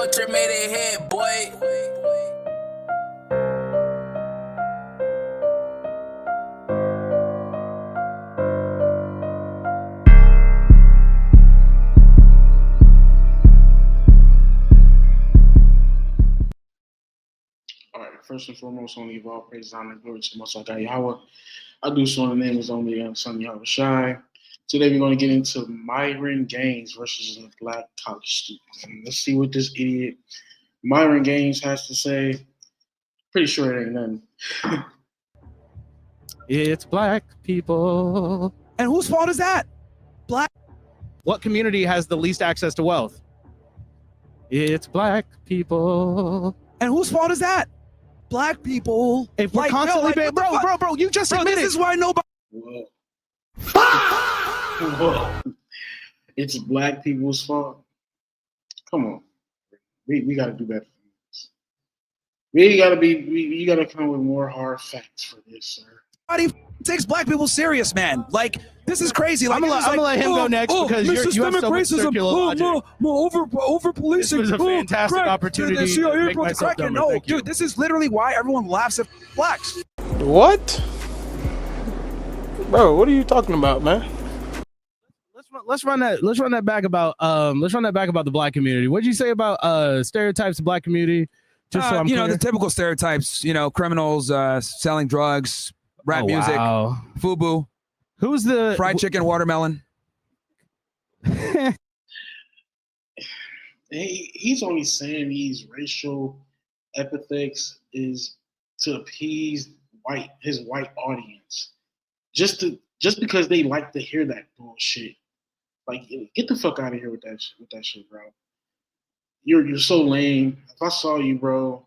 Hunter made it hit, boy. All right, first and foremost, only of all praise, honor, and glory to Most High Yahweh. I do so in the name is only Son Yahweh Shai. Today we're going to get into Myron Gaines versus a black college student. And let's see what this idiot Myron Gaines has to say. Pretty sure it ain't nothing. It's black people. And whose fault is that? Black. What community has the least access to wealth? It's black people. And whose fault is that? Black people. If we're constantly bro, you just admitted. This is why nobody. Whoa. Whoa. It's black people's fault. Come on. We got to do better for this. You got to come with more hard facts for this, sir. Nobody takes black people serious, man. Like, this is crazy. Like, I'm gonna let him go next because you have so much circular logic. Over policing. This was a fantastic opportunity to make myself dumber. No, dude, this is literally why everyone laughs at blacks. What? Bro, what are you talking about, man? Let's run that back about the black community. What did you say about stereotypes of black community? Just so I'm clear. The typical stereotypes. Criminals selling drugs, rap music, FUBU. Who's the fried chicken, watermelon? He's only saying these racial epithets is to appease his white audience, just because they like to hear that bullshit. Like, get the fuck out of here with that shit, bro. You're so lame. If I saw you, bro,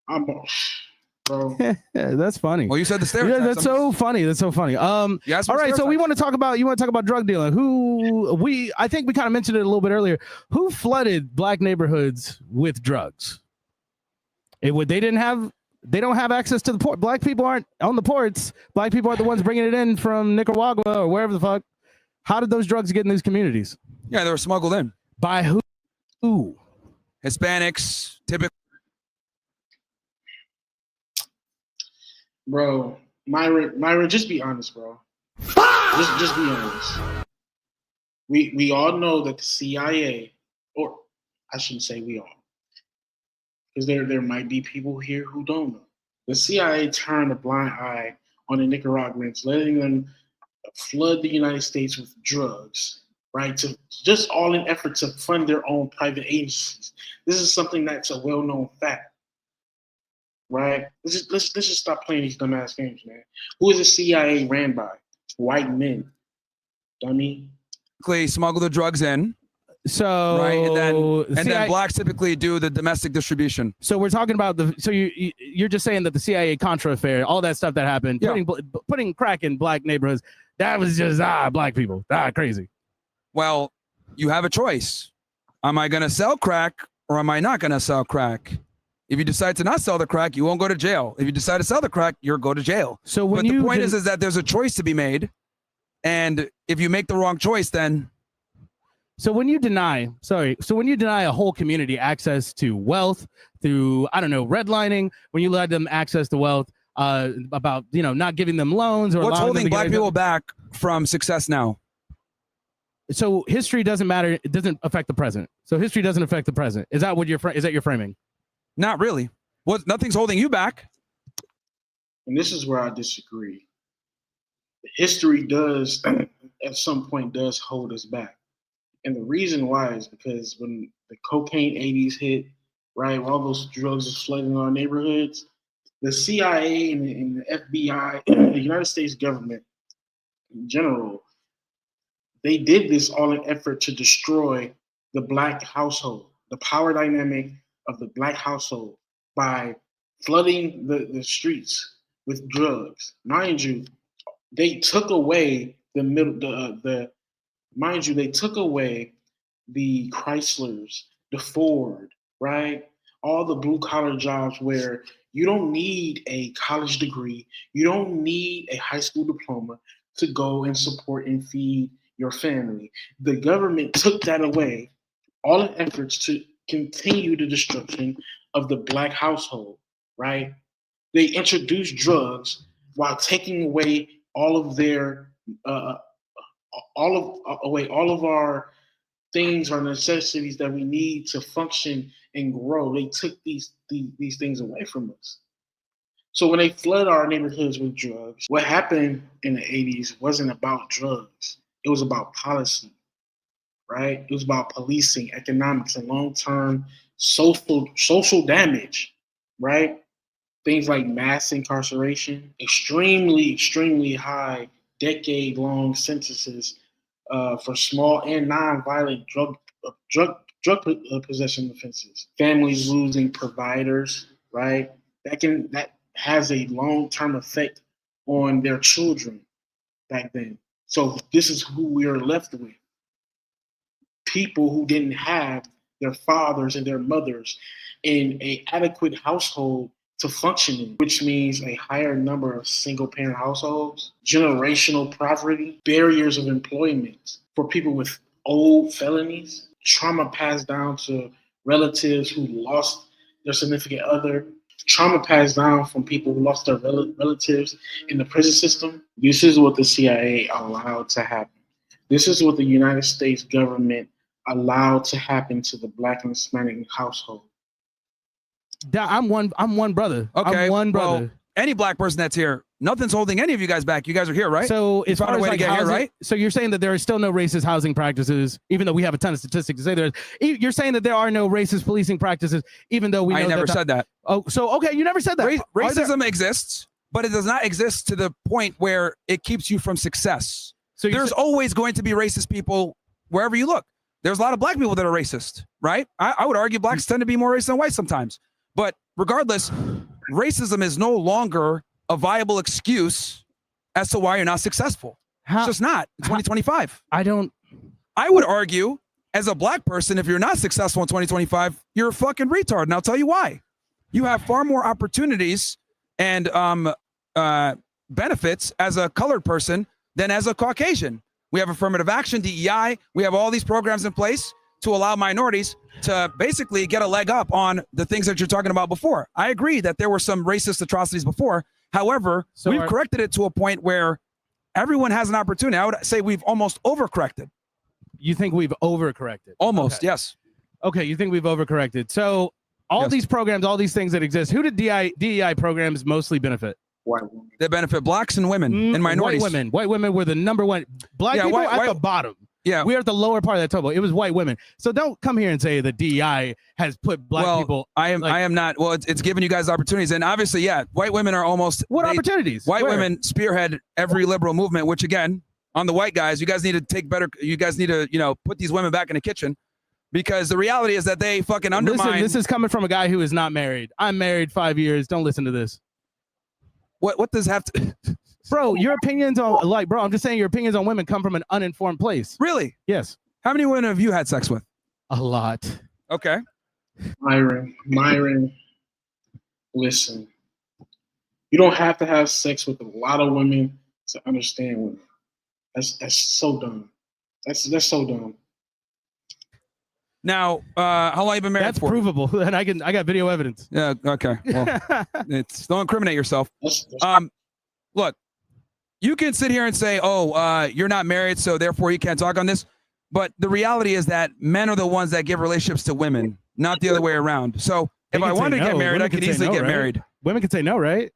bro. That's funny. Well, you said the stereotypes. Yeah, that's so funny. All right, so you want to talk about drug dealing. I think we kind of mentioned it a little bit earlier. Who flooded black neighborhoods with drugs? They don't have access to the port. Black people aren't on the ports. Black people are the ones bringing it in from Nicaragua or wherever the fuck. How did those drugs get in these communities? Yeah, they were smuggled in. By who? Who? Hispanics, typically. Bro, Myron, just be honest, bro. Just be honest. We all know that the CIA, or I shouldn't say we all, because there might be people here who don't know. The CIA turned a blind eye on the Nicaraguans, letting them flood the United States with drugs, right? To just all in effort to fund their own private agencies. This is something that's a well-known fact, right? Let's just stop playing these dumbass games, man. Who is the CIA ran by? White men, dummy. Typically smuggle the drugs in. So right, and then blacks typically do the domestic distribution. So we're talking about you're just saying that the CIA Contra affair, all that stuff that happened, putting crack in black neighborhoods, that was just black people, crazy. Well, you have a choice. Am I going to sell crack or am I not going to sell crack? If you decide to not sell the crack, you won't go to jail. If you decide to sell the crack, you'll go to jail. So but the point is that there's a choice to be made, and if you make the wrong choice, then. So when you deny a whole community access to wealth through, I don't know, redlining, when you let them access to wealth, about, not giving them loans or what's holding black people back from success now? So history doesn't matter. It doesn't affect the present. So history doesn't affect the present. Is that what is that your framing? Not really. Nothing's holding you back. And this is where I disagree. History does, at some point, does hold us back. And the reason why is because when the cocaine 80s hit, right, all those drugs are flooding our neighborhoods, the CIA and the FBI, the United States government in general, they did this all in effort to destroy the black household, the power dynamic of the black household by flooding the streets with drugs. Mind you, they took away they took away the Chryslers, the Ford, right? All the blue collar jobs where you don't need a college degree, you don't need a high school diploma to go and support and feed your family. The government took that away, all in efforts to continue the destruction of the Black household, right? They introduced drugs while taking away all of their all of our things or necessities that we need to function and grow. They took these things away from us. So when they flood our neighborhoods with drugs, what happened in the 80s wasn't about drugs. It was about policy, right? It was about policing, economics, and long-term social damage, right? Things like mass incarceration, extremely high decade-long sentences for small and non-violent drug possession offenses. Families losing providers, right? That has a long-term effect on their children back then. So this is who we are left with. People who didn't have their fathers and their mothers in an adequate household to function in, which means a higher number of single-parent households, generational poverty, barriers of employment for people with old felonies, trauma passed down to relatives who lost their significant other, trauma passed down from people who lost their relatives in the prison system. This is what the CIA allowed to happen. This is what the United States government allowed to happen to the Black and Hispanic household. I'm one brother. Okay, I'm one brother. Well, any Black person that's here, nothing's holding any of you guys back. You guys are here, right? So as far as like housing, right? So you're saying that there are still no racist housing practices, even though we have a ton of statistics to say there. You're saying that there are no racist policing practices, even though we know I never said that. Oh, so okay, you never said that. Racism exists, but it does not exist to the point where it keeps you from success. So there's always going to be racist people wherever you look. There's a lot of Black people that are racist, right? I would argue Blacks tend to be more racist than white sometimes. But regardless, racism is no longer a viable excuse as to why you're not successful. It's just not. It's 2025. I would argue, as a Black person, if you're not successful in 2025, you're a fucking retard. And I'll tell you why. You have far more opportunities and benefits as a colored person than as a Caucasian. We have affirmative action, DEI. We have all these programs in place to allow minorities to basically get a leg up on the things that you're talking about before. I agree that there were some racist atrocities before. However, we've corrected it to a point where everyone has an opportunity. I would say we've almost overcorrected. You think we've overcorrected? Almost, okay. Yes. Okay, you think we've overcorrected. So all these programs, all these things that exist, who did DEI programs mostly benefit? White women. They benefit Blacks and women and minorities. White women were the number one. Black people at the bottom. Yeah, we're at the lower part of that table. It was white women. So don't come here and say the DEI has put Black people. I am not. Well, it's giving you guys opportunities, and obviously, yeah, white women are almost opportunities. White women spearhead every liberal movement. Which again, on the white guys, you guys need to take better. You guys need to put these women back in the kitchen, because the reality is that they fucking undermine. Listen, this is coming from a guy who is not married. I'm married 5 years. Don't listen to this. What does have to? Bro, your opinions on I'm just saying your opinions on women come from an uninformed place. Really? Yes. How many women have you had sex with? A lot. Okay. Myron, listen. You don't have to have sex with a lot of women to understand women. That's so dumb. That's so dumb. Now, how long you been married That's for? That's provable, and I got video evidence. Yeah. Okay. Well, don't incriminate yourself. Look, you can sit here and say, "Oh, you're not married, so therefore you can't talk on this." But the reality is that men are the ones that give relationships to women, not the other way around. So if I wanted to get married, I could easily get married. Women can say no, right?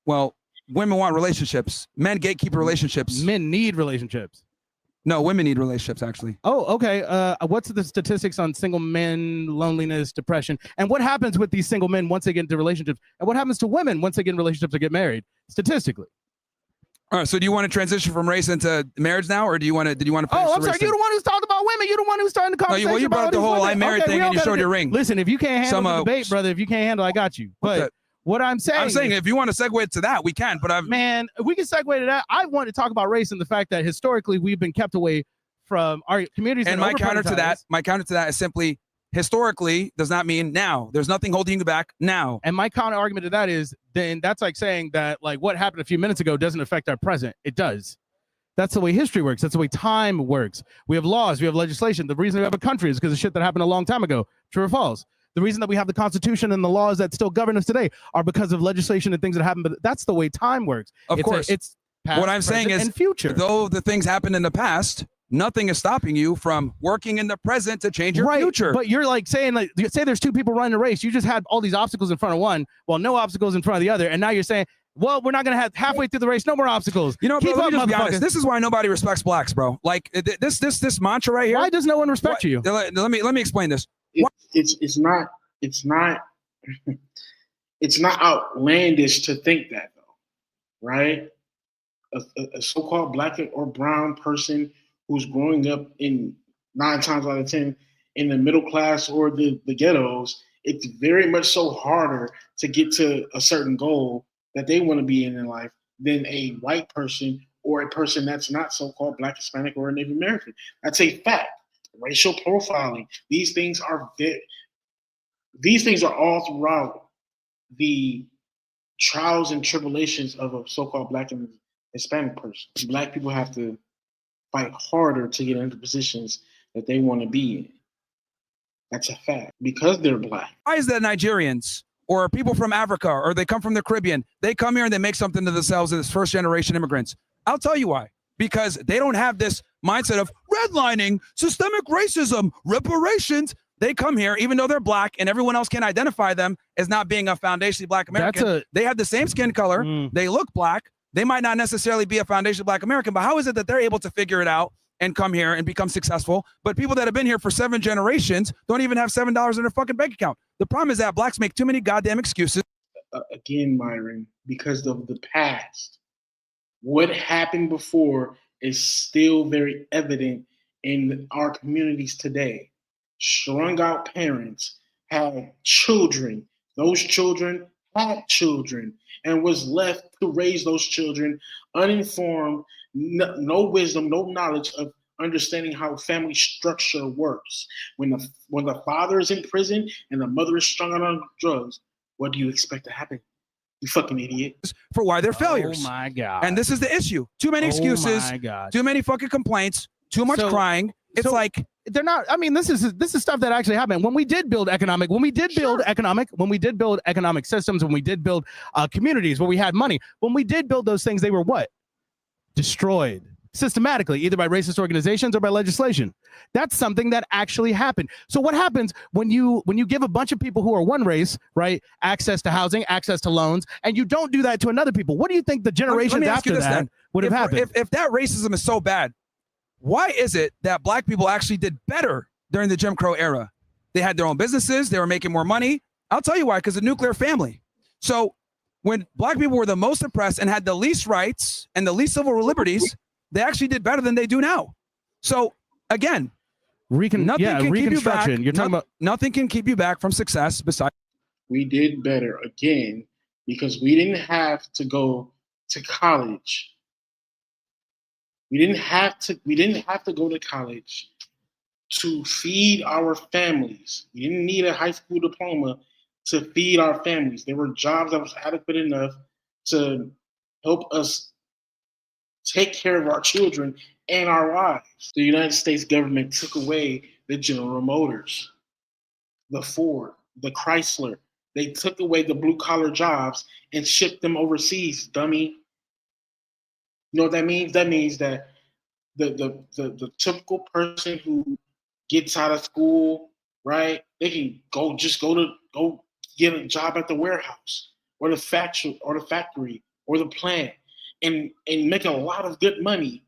Well, women want relationships. Men gatekeep relationships. Men need relationships. No, women need relationships, actually. Oh, okay. What's the statistics on single men, loneliness, depression? And what happens with these single men once they get into relationships? And what happens to women once they get in relationships or get married, statistically? All right, so do you want to transition from race into marriage now, or did you want to finish I'm sorry, you're the one who's talking about women. You're the one who's starting the conversation. No, well, you brought up the whole I'm married thing and you showed your ring. Listen, if you can't handle the debate, brother, if you can't handle, I got you. But what I'm saying if you want to segue to that, we can, but man, we can segue to that. I want to talk about race and the fact that historically we've been kept away from our communities. And my counter to that is simply historically does not mean now. There's nothing holding you back now. And my counter argument to that is then that's like saying that like what happened a few minutes ago doesn't affect our present. It does. That's the way history works. That's the way time works. We have laws. We have legislation. The reason we have a country is because of shit that happened a long time ago. True or false? The reason that we have the Constitution and the laws that still govern us today are because of legislation and things that happen. But that's the way time works. Of course. It's past, what I'm saying is, future. Though the things happened in the past, nothing is stopping you from working in the present to change your future. But you're like saying, like, say there's two people running a race. You just had all these obstacles in front of one, well, no obstacles in front of the other. And now you're saying, well, we're not going to have halfway through the race, no more obstacles. You know, bro, let me just be honest. This is why nobody respects blacks, bro. Like this mantra right here. Why does no one respect you? Let me explain this. It's not outlandish to think that, though, right? A so-called black or brown person who's growing up in 9 times out of 10 in the middle class or the ghettos, it's very much so harder to get to a certain goal that they want to be in life than a white person or a person that's not so-called black, Hispanic, or Native American. That's a fact. Racial profiling. These things are all throughout the trials and tribulations of a so-called black and Hispanic person. Black people have to fight harder to get into positions that they want to be in. That's a fact because they're black. Why is that Nigerians or people from Africa or they come from the Caribbean, they come here and they make something to themselves as first generation immigrants? I'll tell you why. Because they don't have this mindset of redlining, systemic racism, reparations. They come here, even though they're black and everyone else can identify them as not being a foundationally black American. They have the same skin color. They look black. They might not necessarily be a foundationally black American, but how is it that they're able to figure it out and come here and become successful? But people that have been here for 7 generations don't even have $7 in their fucking bank account. The problem is that blacks make too many goddamn excuses. Again, Myron, because of the past. What happened before is still very evident in our communities today. Strung out parents had children. Those children had children and was left to raise those children uninformed, no wisdom, no knowledge of understanding how family structure works. When the father is in prison and the mother is strung out on drugs, what do you expect to happen? You fucking idiot. For why they're failures. Oh my God. And this is the issue. Too many excuses, oh my God. Too many fucking complaints, too much crying. It's like they're not. I mean, this is stuff that actually happened when we did build economic systems, when we did build communities where we had money. When we did build those things, they were what? Destroyed systematically, either by racist organizations or by legislation. That's something that actually happened. So what happens when you give a bunch of people who are one race, right, access to housing, access to loans, and you don't do that to another people? What do you think the generations after that would have happened? If that racism is so bad, why is it that black people actually did better during the Jim Crow era? They had their own businesses. They were making more money. I'll tell you why, because the nuclear family. So when black people were the most oppressed and had the least rights and the least civil liberties, they actually did better than they do now. So again, nothing can keep you back. You're talking about nothing can keep you back from success besides. We did better again because we didn't have to go to college. We didn't have to go to college to feed our families. We didn't need a high school diploma to feed our families. There were jobs that was adequate enough to help us take care of our children and our wives. The United States government took away the General Motors, the Ford, the Chrysler. They took away the blue-collar jobs and shipped them overseas, dummy. You know what that means? That means that the typical person who gets out of school, right? They can go get a job at the warehouse or the factory or the plant and make a lot of good money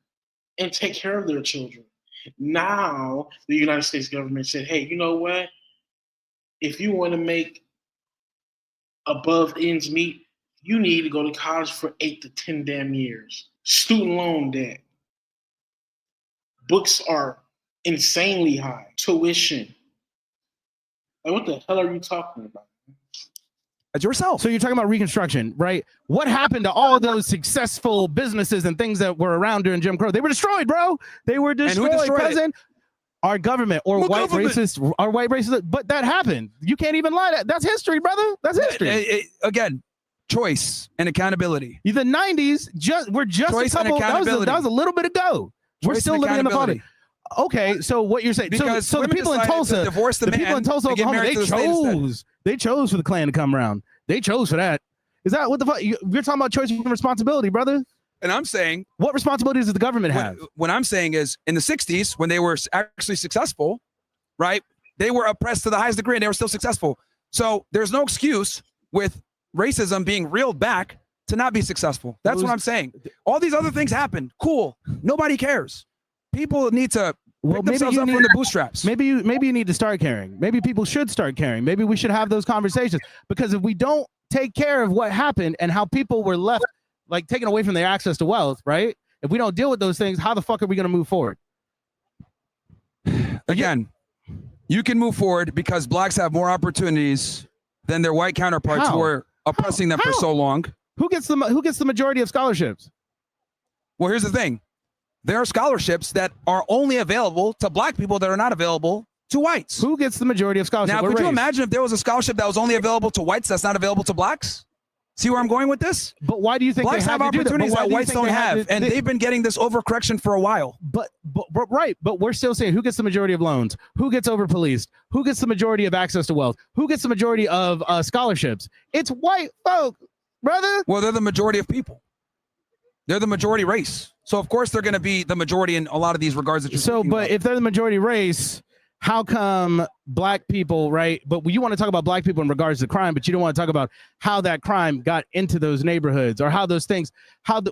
and take care of their children. Now the United States government said, hey, you know what? If you want to make above ends meet, you need to go to college for 8 to 10 damn years. Student loan debt. Books are insanely high. Tuition. Like, what the hell are you talking about? As yourself. So you're talking about Reconstruction, right? What happened to all those successful businesses and things that were around during Jim Crow? They were destroyed, bro. They were destroyed. And who destroyed it? Our government or white racists. But that happened. You can't even lie. That's history, brother. That's history. Again, choice and accountability. The 90s, we're just choice a couple. That was a little bit ago. We're still living in the party. Okay, so what you're saying? So the people in Tulsa, the people in Tulsa, Oklahoma, they chose for the Klan to come around. They chose for that. Is that what the fuck? You're talking about choice and responsibility, brother. And I'm saying, what responsibilities does the government have? What I'm saying is, in the 60s, when they were actually successful, right? They were oppressed to the highest degree, and they were still successful. So there's no excuse with racism being reeled back to not be successful. That's what I'm saying. All these other things happen. Cool. Nobody cares. People need to pick themselves up from the bootstraps. Maybe you need to start caring. Maybe people should start caring. Maybe we should have those conversations, because if we don't take care of what happened and how people were left, like, taken away from their access to wealth, right? If we don't deal with those things, how the fuck are we going to move forward? Again, you can move forward because blacks have more opportunities than their white counterparts who are oppressing them for so long. Who gets the majority of scholarships? Well, here's the thing. There are scholarships that are only available to black people that are not available to whites. Who gets the majority of scholarships? Now, could you imagine if there was a scholarship that was only available to whites that's not available to blacks? See where I'm going with this? But why do you think blacks have opportunities that whites don't have? And they've been getting this overcorrection for a while. But right, but we're still saying, who gets the majority of loans? Who gets overpoliced? Who gets the majority of access to wealth? Who gets the majority of scholarships? It's white folk, brother. Well, they're the majority of people. They're the majority race. So of course they're going to be the majority in a lot of these regards that you're talking about. If they're the majority race, how come black people, right? But you want to talk about black people in regards to crime, but you don't want to talk about how that crime got into those neighborhoods, or how those things,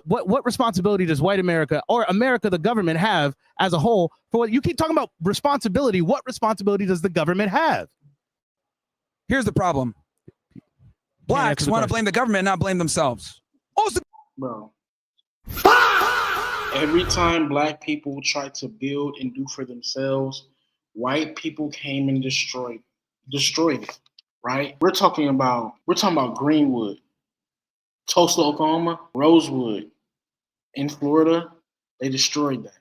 what responsibility does white America, or America, the government, have as a whole for what you keep talking about responsibility? What responsibility does the government have? Here's the problem. Blacks want to blame the government, not blame themselves. Bro. Every time black people try to build and do for themselves, white people came and destroyed it, right? We're talking about Greenwood, Tulsa, Oklahoma, Rosewood, in Florida, they destroyed that.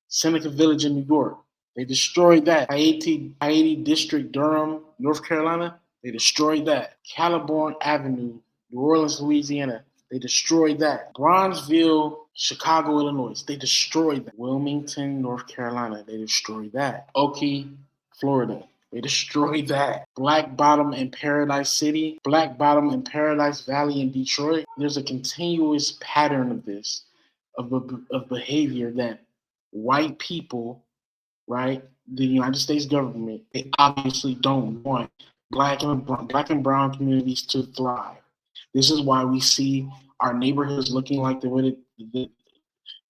Seneca Village in New York, they destroyed that. I-80 District, Durham, North Carolina, they destroyed that. Caliborn Avenue, New Orleans, Louisiana, they destroyed that. Bronzeville, Chicago, Illinois, they destroyed that. Wilmington, North Carolina, they destroyed that. Oakey, Florida, they destroyed that. Black Bottom and Paradise City, Black Bottom and Paradise Valley in Detroit. There's a continuous pattern of this, of behavior that white people, right, the United States government, they obviously don't want black and brown communities to thrive. This is why we see our neighborhoods looking like the way that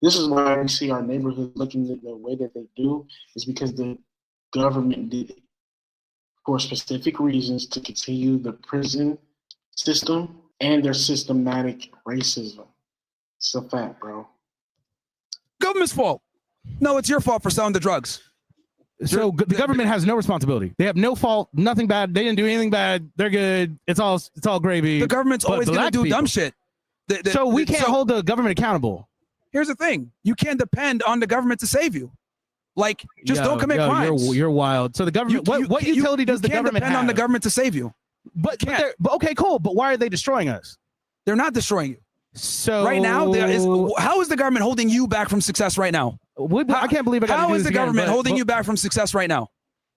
this is why we see our neighborhoods looking the way that they do, is because the government did it for specific reasons to continue the prison system and their systematic racism. It's a fact, bro. Government's fault. No, it's your fault for selling the drugs. So the government has no responsibility. They have no fault, nothing bad. They didn't do anything bad. They're good. It's all gravy. The government's always going to do dumb shit. So we can't hold the government accountable. Here's the thing. You can't depend on the government to save you. Like, just don't commit crimes. You're wild. So the government, what utility does the government have? You can't depend on the government to save you. But okay, cool. But why are they destroying us? They're not destroying you. So right now, how is the government holding you back from success right now? I can't believe I got to do this. How is the government holding you back from success right now?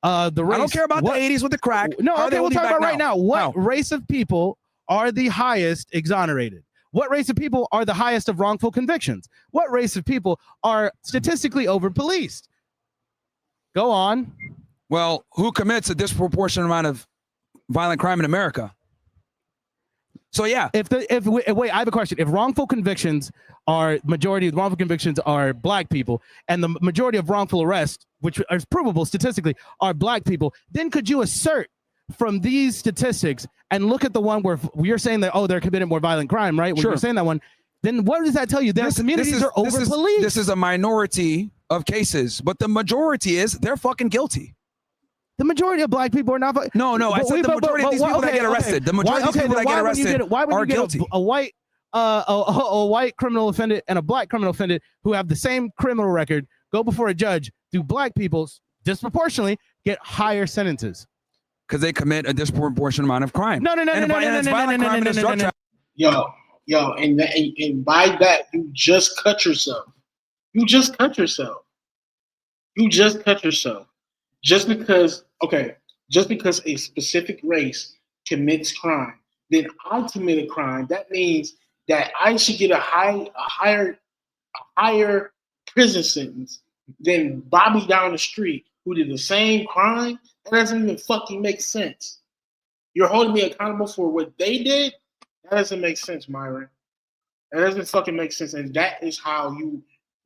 I don't care about the 80s with the crack. No, okay, we'll talk about right now. What race of people are the highest exonerated? What race of people are the highest of wrongful convictions? What race of people are statistically over-policed? Go on. Well, who commits a disproportionate amount of violent crime in America? So yeah. Wait, I have a question. If majority of wrongful convictions are black people, and the majority of wrongful arrests, which is provable statistically, are black people, then could you assert from these statistics and look at the one where you're saying that, they're committing more violent crime, right? When you're saying that one, then what does that tell you? Their communities are over-policed. This is a minority of cases, but the majority is they're fucking guilty. The majority of black people are not. No. I said the majority of these people that get arrested. The majority of these people that get arrested are guilty. A white criminal offended and a black criminal offended who have the same criminal record go before a judge. Do black people disproportionately get higher sentences? Because they commit a disproportionate amount of crime. No. and by that you just cut yourself. You just cut yourself. You just cut yourself. Just because a specific race commits crime, then I commit a crime. That means that I should get a higher prison sentence than Bobby down the street who did the same crime. That doesn't even fucking make sense. You're holding me accountable for what they did? That doesn't make sense, Myron. That doesn't fucking make sense. And that is how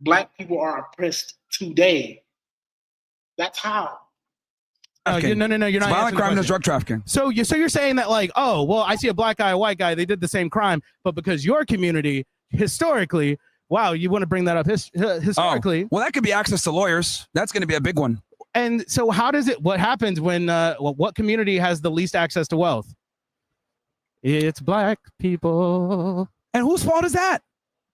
black people are oppressed today. That's how. No, you're not. Violent crime is drug trafficking. So you're saying that like, oh, well, I see a black guy, a white guy, they did the same crime, but because your community historically, wow, you want to bring that up historically? Oh, well, that could be access to lawyers. That's going to be a big one. And so, what happens when what community has the least access to wealth? It's black people. And whose fault is that?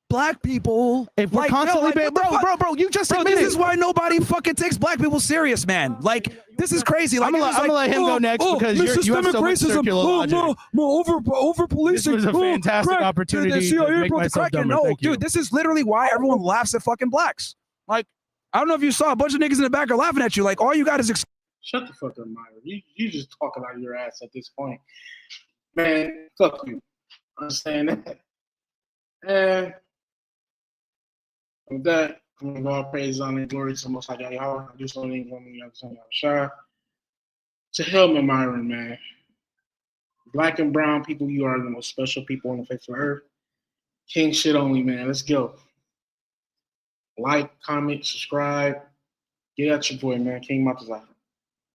Black people. If we're constantly, bro, you just admitted. This is why nobody fucking takes black people serious, man. Like, this is crazy. Like, I'm gonna let him go next because you have so much circular logic. Over policing. This was a fantastic opportunity to make myself dumber. No, dude, this is literally why everyone laughs at fucking blacks. Like, I don't know if you saw a bunch of niggas in the back are laughing at you. Like, all you got is shut the fuck up, Myron. You just talking out of your ass at this point, man. Fuck you. Understand that? And with that, I'm gonna go all praise, honor, and glory to the Most High God Yahweh. I do so in English, to hell, my Myron, man. Black and brown people, you are the most special people on the face of the earth. King shit only, man. Let's go. Like, comment, subscribe. Get at your boy, man. King Matazai.